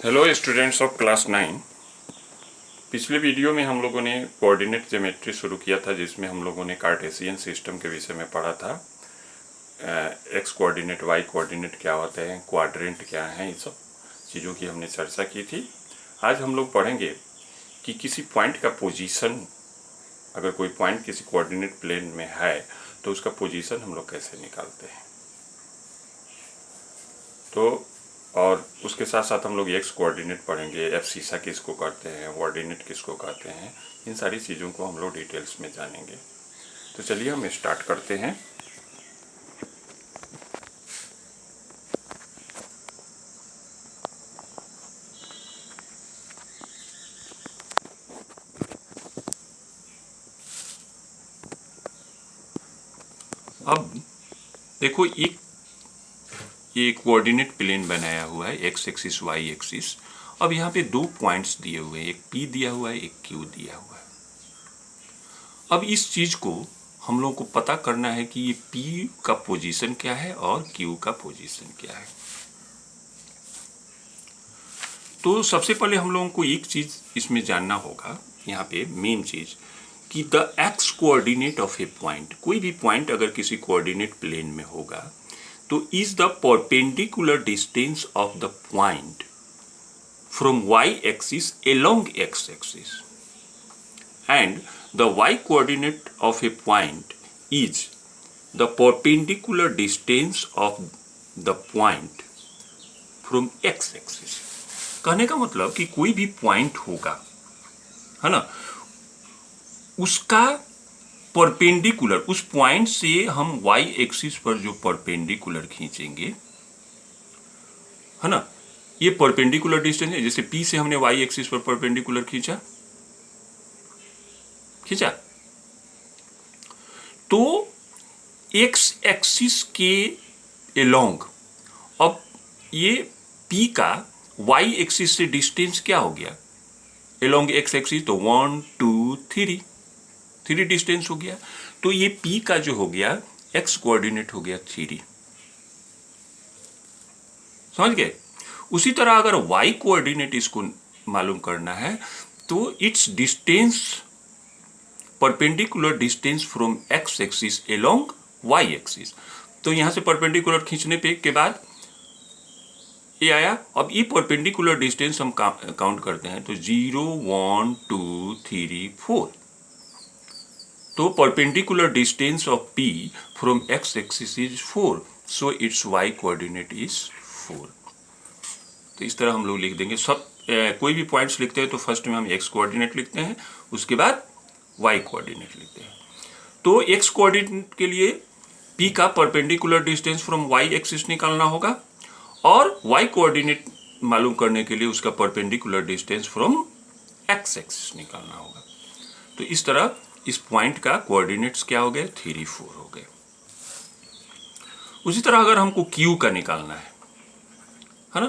Hello students of class 9। पिछले video में हम लोगों ने कोऑर्डिनेट ज्योमेट्री शुरू किया था, जिसमें हम लोगों ने कार्टेशियन सिस्टम के विषय में पढ़ा था। एक्स कोऑर्डिनेट, वाई कोऑर्डिनेट क्या होते हैं, क्वाड्रेंट क्या हैं, इन सब चीज़ों की हमने चर्चा की थी। आज हम लोग पढ़ेंगे कि किसी पॉइंट का पोजीशन, अगर कोई पॉइंट किसी कोऑर्डिनेट प्लेन में है तो उसका पोजीशन हम लोग कैसे निकालते हैं। तो और उसके साथ साथ हम लोग एक्स कोऑर्डिनेट पढ़ेंगे, एफ सीसा किसको कहते हैं, कोऑर्डिनेट किसको कहते हैं, इन सारी चीज़ों को हम लोग डिटेल्स में जानेंगे। तो चलिए हम स्टार्ट करते हैं। अब देखो, ये कोऑर्डिनेट प्लेन बनाया हुआ है, एक्स एक्सिस वाई एक्सिस। अब यहाँ पे दो पॉइंट्स दिए हुए हैं, एक पी दिया हुआ है, एक क्यू दिया हुआ है। अब इस चीज को हम लोगों को पता करना है कि ये पी का पोजीशन क्या है और क्यू का पोजीशन क्या है। तो सबसे पहले हम लोगों को एक चीज इसमें जानना होगा, यहाँ पे मेन चीज, कि the x coordinate of a point, कोई भी पॉइंट अगर किसी कोऑर्डिनेट प्लेन में होगा तो is the perpendicular distance of the point from y axis along x axis, and the y coordinate of a point is the perpendicular distance of the point from x axis. कहने का मतलब कि कोई भी point होगा, है ना, उसका परपेंडिकुलर, उस पॉइंट से हम वाई एक्सिस पर जो परपेंडिकुलर खींचेंगे, है ना, ये परपेंडिकुलर डिस्टेंस है। जैसे पी से हमने वाई एक्सिस पर परपेंडिकुलर खींचा, तो एक्स एक्सिस के एलोंग, अब ये पी का वाई एक्सिस से डिस्टेंस क्या हो गया एलोंग एक्स एक्सिस, तो 1 2 3 डिस्टेंस हो गया। तो ये पी का जो हो गया एक्स कोऑर्डिनेट हो गया 3, समझ गए। उसी तरह अगर वाई कोऑर्डिनेट इसको मालूम करना है तो its distance, perpendicular distance from x axis along y axis. तो यहां से परपेंडिकुलर खींचने पे के बाद ये आया। अब ये परपेंडिकुलर डिस्टेंस हम काउंट करते हैं तो 0 1 2 3 4। तो perpendicular distance of P from x axis is 4, so its y coordinate is 4। तो इस तरह हम लोग लिख देंगे। सब कोई भी पॉइंट्स लिखते हैं तो फर्स्ट में हम एक्स कोऑर्डिनेट लिखते हैं, उसके बाद वाई कोऑर्डिनेट लिखते हैं। तो एक्स कोऑर्डिनेट के लिए पी का perpendicular distance from y axis निकालना होगा, और वाई कोऑर्डिनेट मालूम करने के लिए उसका perpendicular distance from x axis निकालना होगा। तो इस तरह इस पॉइंट का कोऑर्डिनेट्स क्या हो गए, 3 4 हो गए। उसी तरह अगर हमको क्यू का निकालना है ना,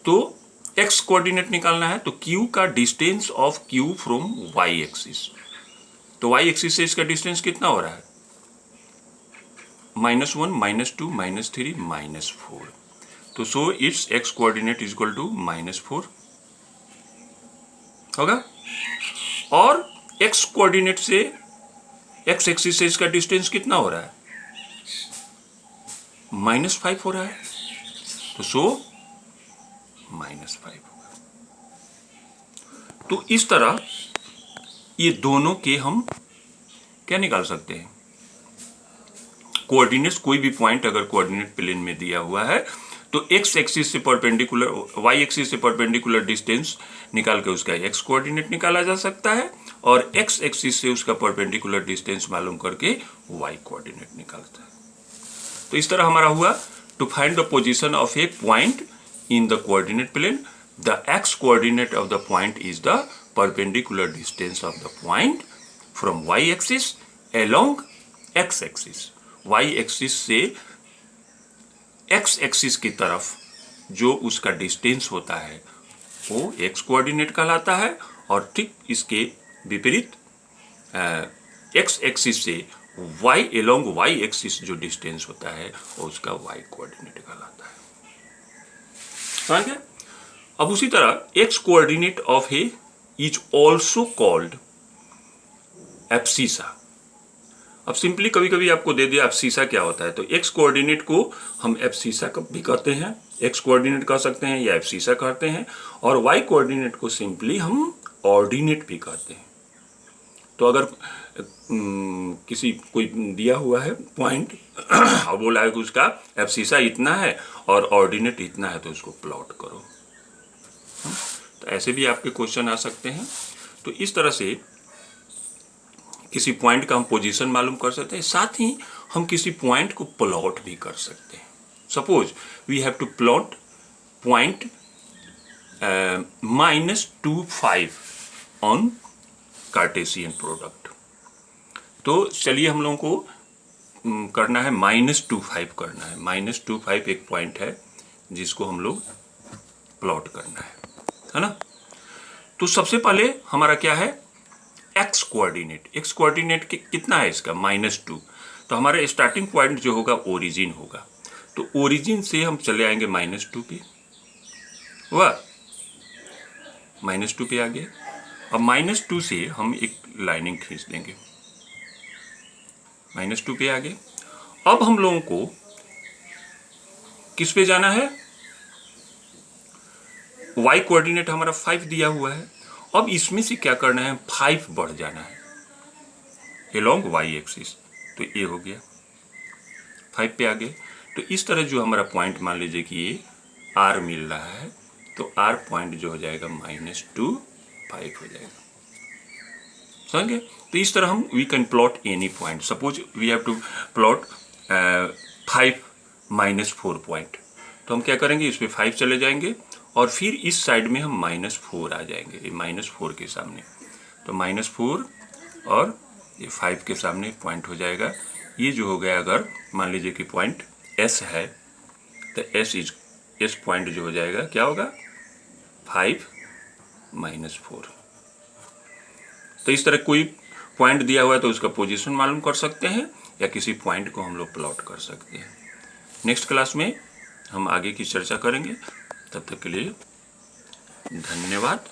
तो एक्स कोऑर्डिनेट निकालना है तो क्यू का distance of Q from y axis, तो वाई एक्सिस से इसका डिस्टेंस कितना हो रहा है, -1 -2 -3 -4। तो so its x coordinate is equal to -4 होगा। और एक्स कोऑर्डिनेट से एक्स एक्सिस से इसका डिस्टेंस कितना हो रहा है, -5 हो रहा है, तो सो -5 होगा। तो इस तरह ये दोनों के हम क्या निकाल सकते हैं, कोऑर्डिनेट्स। कोई भी पॉइंट अगर कोऑर्डिनेट प्लेन में दिया हुआ है तो एक्स एक्सिस से परपेंडिकुलर, वाई एक्सिस से परपेंडिकुलर डिस्टेंस निकाल के उसका एक्स कोऑर्डिनेट निकाला जा सकता है, और एक्स एक्सिस से उसका परपेंडिकुलर डिस्टेंस मालूम करके वाई कोऑर्डिनेट निकालता है। तो इस तरह हमारा हुआ, to find the position of a point in the coordinate plane, the x coordinate of the point is the perpendicular distance of the point from y axis along x axis. Y axis से x axis की तरफ जो उसका distance होता है वो x coordinate कहलाता है, और ठीक इसके विपरीत एक्स एक्सिस से वाई अलोंग वाई एक्सिस जो डिस्टेंस होता है वो उसका वाई कोऑर्डिनेट कहलाता है। समझ गए। अब उसी तरह x coordinate of A is also called abscissa. अब सिंपली कभी कभी आपको दे दिया एब्सिसा क्या होता है, तो एक्स कोऑर्डिनेट को हम एब्सिसा भी कहते हैं, एक्स कोऑर्डिनेट कह सकते हैं या एब्सिसा कहते हैं, और वाई कोऑर्डिनेट को सिंपली हम ऑर्डिनेट भी कहते हैं। तो अगर किसी कोई दिया हुआ है पॉइंट और बोला है कि उसका एब्सिसा इतना है और ऑर्डिनेट इतना है, तो उसको प्लॉट करो। तो ऐसे भी आपके क्वेश्चन आ सकते हैं। तो इस तरह से किसी पॉइंट का हम पोजीशन मालूम कर सकते हैं, साथ ही हम किसी पॉइंट को प्लॉट भी कर सकते हैं। Suppose we have to plot point -2, 5 on Cartesian product. तो चलिए हम लोगों को करना है -2, 5 करना है। -2, 5 एक पॉइंट है जिसको हम लोग प्लॉट करना है ना। तो सबसे पहले हमारा क्या है, एक्स कोऑर्डिनेट। एक्स कोऑर्डिनेट कितना है इसका, -2। तो हमारा स्टार्टिंग पॉइंट जो होगा ओरिजिन होगा, तो ओरिजिन से हम चले आएंगे -2 पे, वह -2 पे आ गए। अब -2 से हम एक लाइनिंग खींच देंगे, -2 पे आ गए। अब हम लोगों को किस पे जाना है, y कोऑर्डिनेट हमारा 5 दिया हुआ है। अब इसमें से क्या करना है, 5 बढ़ जाना है एलोंग y एक्सिस। तो ये हो गया, 5 पे आ गए। तो इस तरह जो हमारा पॉइंट मान लीजिए कि ये r मिल रहा है, तो r पॉइंट जो हो जाएगा -2, 5 हो जाएगा, समझ गए। तो इस तरह हम we can plot any point. Suppose we have to plot 5 -4 point, तो हम क्या करेंगे, इस पर 5 चले जाएंगे और फिर इस साइड में हम -4 आ जाएंगे, ये -4 के सामने। तो -4 और ये 5 के सामने पॉइंट हो जाएगा। ये जो हो गया, अगर मान लीजिए कि पॉइंट S है, तो S पॉइंट जो हो जाएगा क्या होगा, 5 -4। तो इस तरह कोई पॉइंट दिया हुआ है तो उसका पोजीशन मालूम कर सकते हैं, या किसी पॉइंट को हम लोग प्लॉट कर सकते हैं। नेक्स्ट क्लास में हम आगे की चर्चा करेंगे। तब तक के लिए धन्यवाद।